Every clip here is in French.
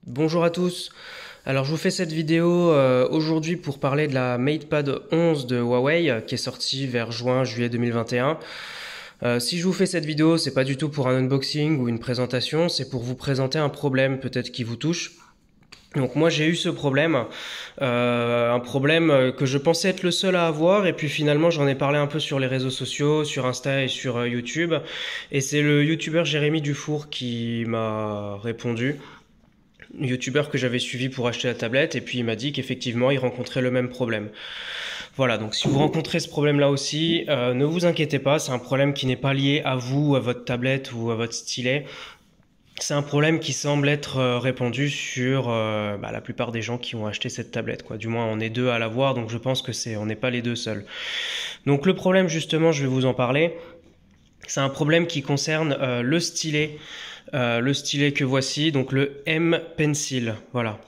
Bonjour à tous. Alors je vous fais cette vidéo aujourd'hui pour parler de la MatePad 11 de Huawei qui est sortie vers juin-juillet 2021. Si je vous fais cette vidéo, c'est pas du tout pour un unboxing ou une présentation, c'est pour vous présenter un problème peut-être qui vous touche. Donc moi j'ai eu ce problème, un problème que je pensais être le seul à avoir et puis finalement j'en ai parlé un peu sur les réseaux sociaux, sur Insta et sur YouTube et c'est le youtubeur Jérémy Dufour qui m'a répondu. Youtubeur que j'avais suivi pour acheter la tablette et puis il m'a dit qu'effectivement il rencontrait le même problème. Voilà, donc si vous rencontrez ce problème-là aussi, ne vous inquiétez pas, c'est un problème qui n'est pas lié à vous, à votre tablette ou à votre stylet. C'est un problème qui semble être répandu sur la plupart des gens qui ont acheté cette tablette, quoi. Du moins, on est deux à l'avoir, donc je pense que on n'est pas les deux seuls. Donc le problème, justement, je vais vous en parler. C'est un problème qui concerne le stylet que voici, donc le M Pencil. Voilà.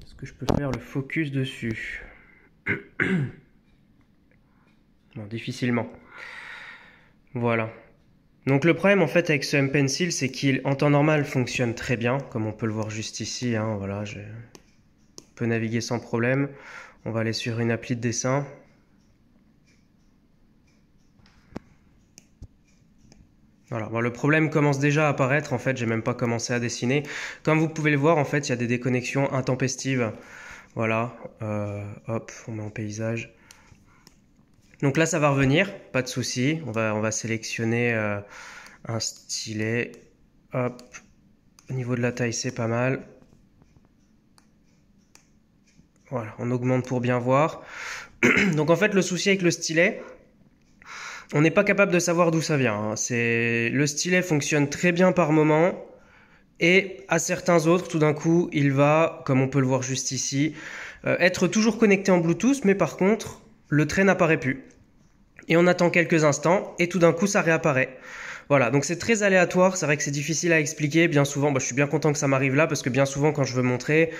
Est-ce que je peux faire le focus dessus? Bon, difficilement. Voilà. Donc le problème en fait avec ce M Pencil, c'est qu'il en temps normal fonctionne très bien, comme on peut le voir juste ici. Hein, voilà, on peut naviguer sans problème. On va aller sur une appli de dessin. Voilà. Bon, le problème commence déjà à apparaître, en fait, j'ai même pas commencé à dessiner. Comme vous pouvez le voir, en fait, il y a des déconnexions intempestives. Voilà, hop, on met en paysage. Donc là, ça va revenir, pas de souci. On va sélectionner un stylet. Hop, au niveau de la taille, c'est pas mal. Voilà, on augmente pour bien voir. Donc en fait, le souci avec le stylet, on n'est pas capable de savoir d'où ça vient. Hein. Le stylet fonctionne très bien par moment. Et à certains autres, tout d'un coup, il va, comme on peut le voir juste ici, être toujours connecté en Bluetooth, mais par contre, le trait n'apparaît plus. Et on attend quelques instants, et tout d'un coup, ça réapparaît. Voilà, donc c'est très aléatoire, c'est vrai que c'est difficile à expliquer. Bien souvent, je suis bien content que ça m'arrive là, parce que bien souvent, quand je veux montrer,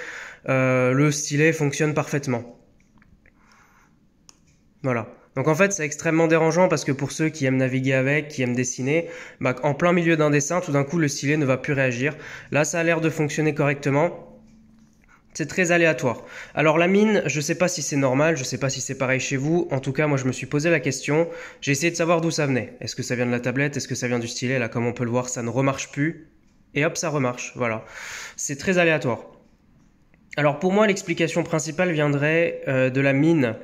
le stylet fonctionne parfaitement. Voilà. Donc en fait, c'est extrêmement dérangeant parce que pour ceux qui aiment naviguer avec, qui aiment dessiner, en plein milieu d'un dessin, tout d'un coup, le stylet ne va plus réagir. Là, ça a l'air de fonctionner correctement. C'est très aléatoire. Alors la mine, je ne sais pas si c'est normal, je ne sais pas si c'est pareil chez vous. En tout cas, moi, je me suis posé la question. J'ai essayé de savoir d'où ça venait. Est-ce que ça vient de la tablette? Est-ce que ça vient du stylet? Là, comme on peut le voir, ça ne remarche plus. Et hop, ça remarche. Voilà. C'est très aléatoire. Alors pour moi, l'explication principale viendrait de la mine.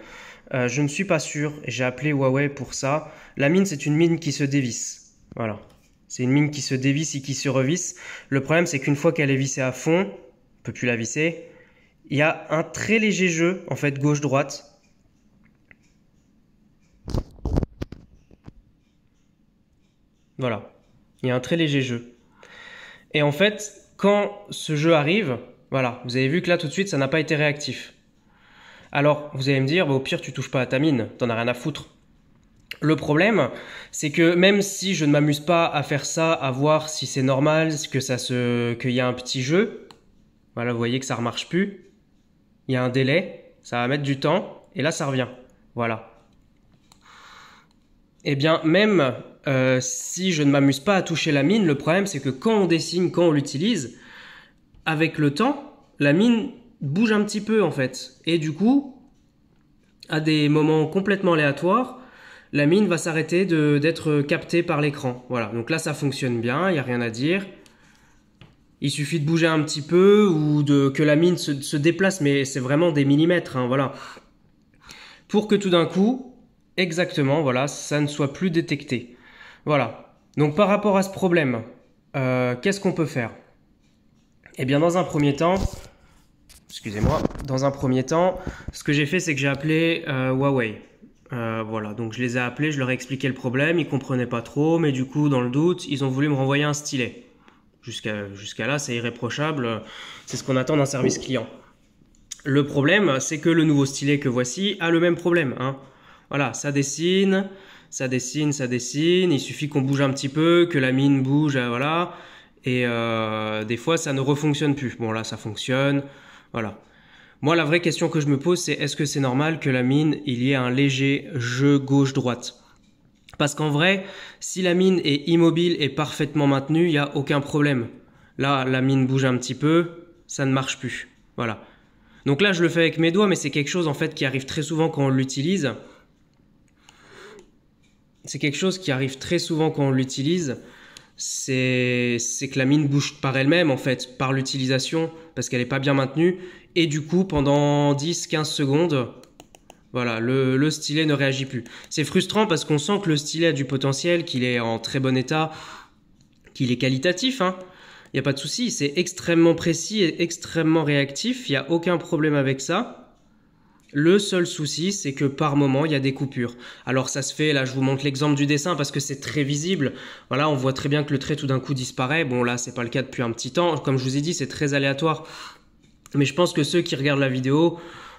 Je ne suis pas sûr, j'ai appelé Huawei pour ça. La mine, c'est une mine qui se dévisse. Voilà. C'est une mine qui se dévisse et qui se revisse. Le problème, c'est qu'une fois qu'elle est vissée à fond, on ne peut plus la visser. Il y a un très léger jeu, en fait, gauche-droite. Voilà. Il y a un très léger jeu. Et en fait, quand ce jeu arrive, voilà, vous avez vu que là, tout de suite, ça n'a pas été réactif. Alors, vous allez me dire, au pire, tu touches pas à ta mine, t'en as rien à foutre. Le problème, c'est que même si je ne m'amuse pas à faire ça, à voir si c'est normal, qu'il y a un petit jeu, voilà, vous voyez que ça ne remarche plus, il y a un délai, ça va mettre du temps, et là ça revient. Voilà. Eh bien, même si je ne m'amuse pas à toucher la mine, le problème c'est que quand on dessine, quand on l'utilise, avec le temps, la mine bouge un petit peu en fait. Et du coup, à des moments complètement aléatoires, la mine va s'arrêter d'être captée par l'écran. Voilà, donc là ça fonctionne bien, il n'y a rien à dire. Il suffit de bouger un petit peu ou que la mine se déplace, mais c'est vraiment des millimètres, hein, voilà. Pour que tout d'un coup, exactement, voilà, ça ne soit plus détecté. Voilà. Donc par rapport à ce problème, qu'est-ce qu'on peut faire? Eh bien dans un premier temps, excusez-moi, dans un premier temps, ce que j'ai fait, c'est que j'ai appelé Huawei. Voilà, donc je les ai appelés, je leur ai expliqué le problème, ils comprenaient pas trop, mais du coup, dans le doute, ils ont voulu me renvoyer un stylet. Jusqu'à là, c'est irréprochable, c'est ce qu'on attend d'un service client. Le problème, c'est que le nouveau stylet que voici a le même problème. Hein. Voilà, ça dessine, ça dessine, ça dessine, il suffit qu'on bouge un petit peu, que la mine bouge, voilà, et des fois, ça ne refonctionne plus. Bon, là, ça fonctionne, voilà. Moi, la vraie question que je me pose, c'est est-ce que c'est normal que la mine, il y ait un léger jeu gauche-droite? Parce qu'en vrai, si la mine est immobile et parfaitement maintenue, il n'y a aucun problème. Là, la mine bouge un petit peu, ça ne marche plus. Voilà. Donc là, je le fais avec mes doigts, mais c'est quelque chose en fait qui arrive très souvent quand on l'utilise. C'est quelque chose qui arrive très souvent quand on l'utilise. C'est que la mine bouge par elle-même en fait, par l'utilisation, parce qu'elle n'est pas bien maintenue. Et du coup, pendant 10-15 secondes, voilà, le stylet ne réagit plus. C'est frustrant parce qu'on sent que le stylet a du potentiel, qu'il est en très bon état, qu'il est qualitatif, hein. Il n'y a pas de souci, c'est extrêmement précis et extrêmement réactif, il n'y a aucun problème avec ça. Le seul souci, c'est que par moment, il y a des coupures. Alors ça se fait, là je vous montre l'exemple du dessin parce que c'est très visible. Voilà, on voit très bien que le trait tout d'un coup disparaît. Bon là, c'est pas le cas depuis un petit temps. Comme je vous ai dit, c'est très aléatoire. Mais je pense que ceux qui regardent la vidéo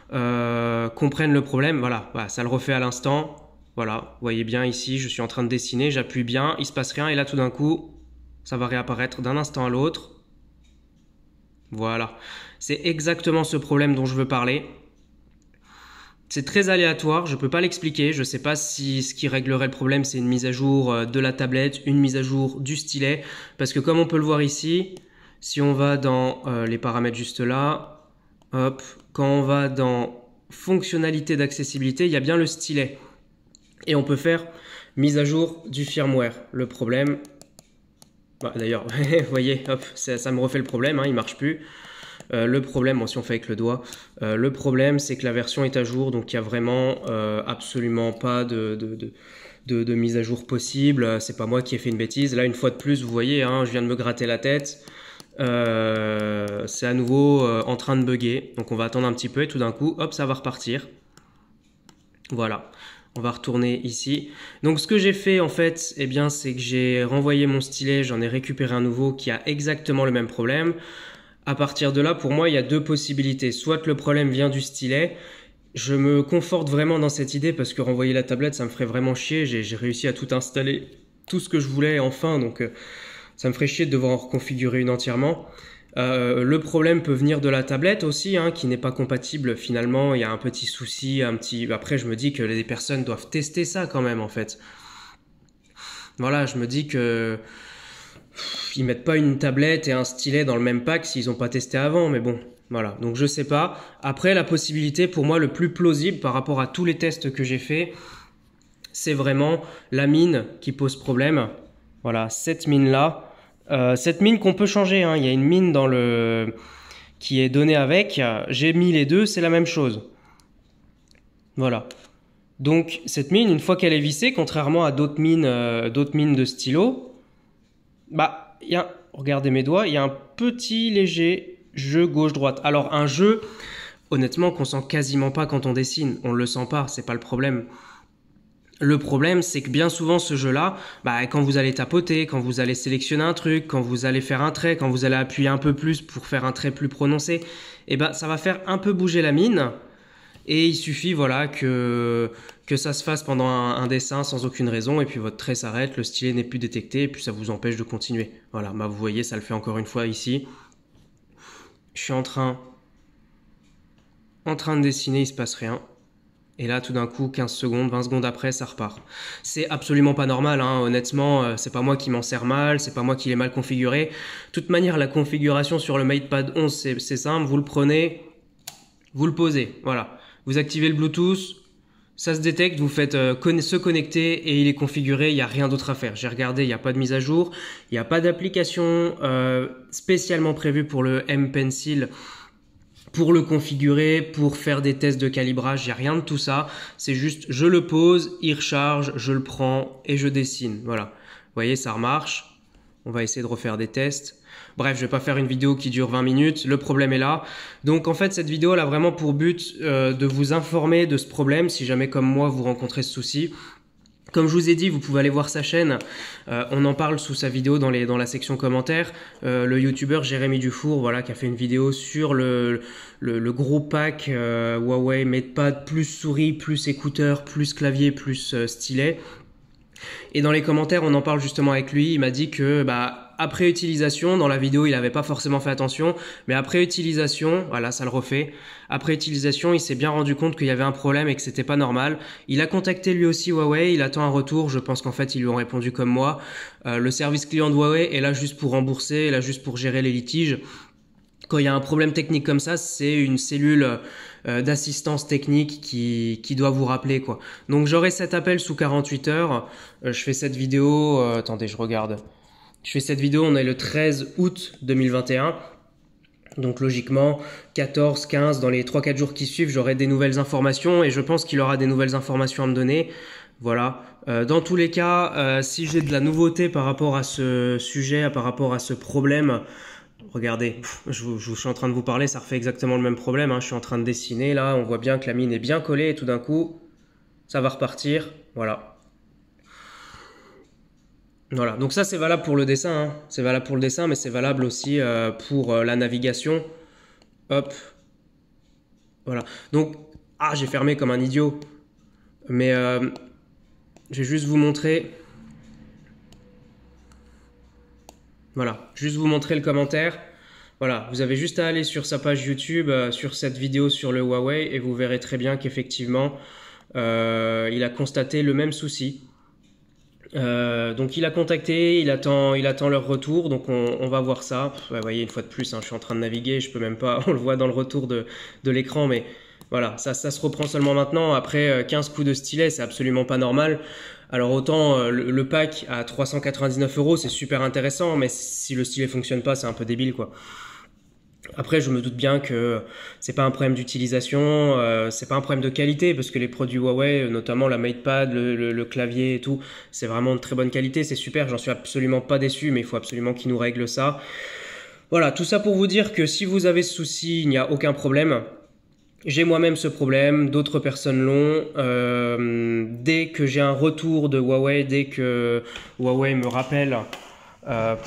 comprennent le problème. Voilà, ça le refait à l'instant. Voilà, vous voyez bien ici, je suis en train de dessiner, j'appuie bien, il se passe rien. Et là tout d'un coup, ça va réapparaître d'un instant à l'autre. Voilà, c'est exactement ce problème dont je veux parler. C'est très aléatoire, je ne peux pas l'expliquer, je ne sais pas si ce qui réglerait le problème c'est une mise à jour de la tablette, une mise à jour du stylet, parce que comme on peut le voir ici, si on va dans les paramètres juste là, hop, quand on va dans fonctionnalité d'accessibilité, il y a bien le stylet. Et on peut faire mise à jour du firmware. Le problème, d'ailleurs, vous voyez, hop, ça me refait le problème, hein, il ne marche plus. Le problème, bon, si on fait avec le doigt, le problème c'est que la version est à jour, donc il n'y a vraiment absolument pas de mise à jour possible. C'est pas moi qui ai fait une bêtise. Là, une fois de plus, vous voyez, hein, je viens de me gratter la tête. C'est à nouveau en train de bugger. Donc on va attendre un petit peu et tout d'un coup, hop, ça va repartir. Voilà. On va retourner ici. Donc ce que j'ai fait en fait, eh bien, c'est que j'ai renvoyé mon stylet, j'en ai récupéré un nouveau qui a exactement le même problème. À partir de là, pour moi, il y a deux possibilités. Soit le problème vient du stylet. Je me conforte vraiment dans cette idée parce que renvoyer la tablette, ça me ferait vraiment chier. J'ai réussi à tout installer, tout ce que je voulais enfin. Donc, ça me ferait chier de devoir en reconfigurer une entièrement. Le problème peut venir de la tablette aussi, hein, qui n'est pas compatible finalement. Il y a un petit souci, Après, je me dis que les personnes doivent tester ça quand même, en fait. Voilà, je me dis que... Ils mettent pas une tablette et un stylet dans le même pack s'ils n'ont pas testé avant, mais bon, voilà. Donc je sais pas. Après, la possibilité pour moi le plus plausible par rapport à tous les tests que j'ai fait, c'est vraiment la mine qui pose problème. Voilà, cette mine-là. Cette mine qu'on peut changer, hein. Il y a une mine qui est donnée avec. J'ai mis les deux, c'est la même chose. Voilà. Donc cette mine, une fois qu'elle est vissée, contrairement à d'autres mines de stylo, regardez mes doigts, il y a un petit léger jeu gauche-droite. Alors un jeu, honnêtement, qu'on sent quasiment pas quand on dessine. On ne le sent pas, c'est pas le problème. Le problème, c'est que bien souvent ce jeu-là, quand vous allez tapoter, quand vous allez sélectionner un truc, quand vous allez faire un trait, quand vous allez appuyer un peu plus pour faire un trait plus prononcé, ça va faire un peu bouger la mine. Et il suffit voilà, que ça se fasse pendant un dessin sans aucune raison et puis votre trait s'arrête, le stylet n'est plus détecté et puis ça vous empêche de continuer. Voilà, vous voyez, ça le fait encore une fois ici. Je suis en train de dessiner, il ne se passe rien. Et là, tout d'un coup, 15 secondes, 20 secondes après, ça repart. C'est absolument pas normal, hein. Honnêtement, c'est pas moi qui m'en sers mal, c'est pas moi qui l'ai mal configuré. De toute manière, la configuration sur le MatePad 11, c'est simple, vous le prenez, vous le posez, voilà. Vous activez le Bluetooth, ça se détecte, vous faites se connecter et il est configuré, il n'y a rien d'autre à faire. J'ai regardé, il n'y a pas de mise à jour, il n'y a pas d'application spécialement prévue pour le M-Pencil pour le configurer, pour faire des tests de calibrage, il n'y a rien de tout ça. C'est juste, je le pose, il recharge, je le prends et je dessine. Voilà, vous voyez, ça remarche. On va essayer de refaire des tests. Bref, je vais pas faire une vidéo qui dure 20 minutes, le problème est là. Donc en fait, cette vidéo elle a vraiment pour but de vous informer de ce problème, si jamais comme moi vous rencontrez ce souci. Comme je vous ai dit, vous pouvez aller voir sa chaîne, on en parle sous sa vidéo dans la section commentaires. Le youtubeur Jérémy Dufour, voilà, qui a fait une vidéo sur le gros pack Huawei MatePad, plus souris, plus écouteurs, plus clavier, plus stylet. Et dans les commentaires, on en parle justement avec lui, il m'a dit que après utilisation, dans la vidéo il n'avait pas forcément fait attention, mais après utilisation, voilà ça le refait, après utilisation il s'est bien rendu compte qu'il y avait un problème et que c'était pas normal. Il a contacté lui aussi Huawei, il attend un retour, je pense qu'en fait ils lui ont répondu comme moi. Le service client de Huawei est là juste pour rembourser, est là juste pour gérer les litiges. Quand il y a un problème technique comme ça, c'est une cellule d'assistance technique qui doit vous rappeler, quoi. Donc j'aurai cet appel sous 48 heures. Je fais cette vidéo, attendez, je regarde. Je fais cette vidéo, on est le 13 août 2021. Donc logiquement, 14, 15, dans les 3-4 jours qui suivent, j'aurai des nouvelles informations et je pense qu'il aura des nouvelles informations à me donner. Voilà. Dans tous les cas, si j'ai de la nouveauté par rapport à ce sujet, par rapport à ce problème, regardez, je suis en train de vous parler, ça refait exactement le même problème, hein. Je suis en train de dessiner là, on voit bien que la mine est bien collée et tout d'un coup, ça va repartir. Voilà. Voilà, donc ça c'est valable pour le dessin, hein. C'est valable pour le dessin, mais c'est valable aussi pour la navigation. Hop. Voilà. Donc, j'ai fermé comme un idiot. Mais je vais juste vous montrer. Voilà, juste vous montrer le commentaire. Voilà, vous avez juste à aller sur sa page YouTube, sur cette vidéo sur le Huawei, et vous verrez très bien qu'effectivement, il a constaté le même souci. Donc il a contacté, il attend leur retour, donc on va voir ça. Vous voyez, une fois de plus, hein, je suis en train de naviguer, je peux même pas, on le voit dans le retour de l'écran, mais voilà, ça se reprend seulement maintenant. Après 15 coups de stylet, c'est absolument pas normal. Alors autant le pack à 399 €, c'est super intéressant, mais si le stylet fonctionne pas, c'est un peu débile, quoi. Après, je me doute bien que c'est pas un problème d'utilisation, c'est pas un problème de qualité, parce que les produits Huawei, notamment la MatePad, le clavier et tout, c'est vraiment de très bonne qualité, c'est super, j'en suis absolument pas déçu, mais il faut absolument qu'ils nous règlent ça. Voilà, tout ça pour vous dire que si vous avez ce souci, il n'y a aucun problème. J'ai moi-même ce problème, d'autres personnes l'ont. Dès que j'ai un retour de Huawei, dès que Huawei me rappelle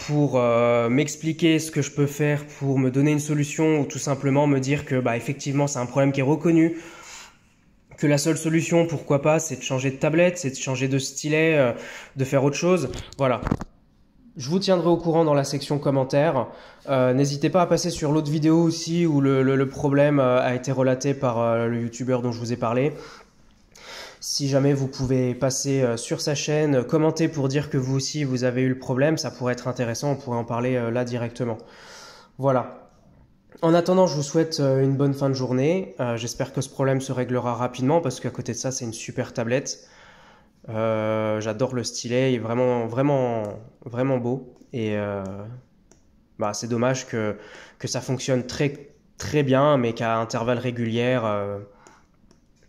pour m'expliquer ce que je peux faire pour me donner une solution ou tout simplement me dire que effectivement c'est un problème qui est reconnu, que la seule solution pourquoi pas c'est de changer de tablette, c'est de changer de stylet, de faire autre chose. Voilà. Je vous tiendrai au courant dans la section commentaires. N'hésitez pas à passer sur l'autre vidéo aussi où le problème a été relaté par le youtubeur dont je vous ai parlé. Si jamais vous pouvez passer sur sa chaîne, commenter pour dire que vous aussi vous avez eu le problème, ça pourrait être intéressant, on pourrait en parler là directement. Voilà. En attendant, je vous souhaite une bonne fin de journée. J'espère que ce problème se réglera rapidement parce qu'à côté de ça, c'est une super tablette. J'adore le stylet, il est vraiment, vraiment, vraiment beau. Et c'est dommage que ça fonctionne très, très bien, mais qu'à intervalles réguliers,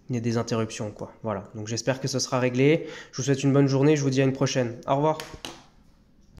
il y a des interruptions, quoi. Voilà. Donc j'espère que ce sera réglé. Je vous souhaite une bonne journée. Je vous dis à une prochaine. Au revoir.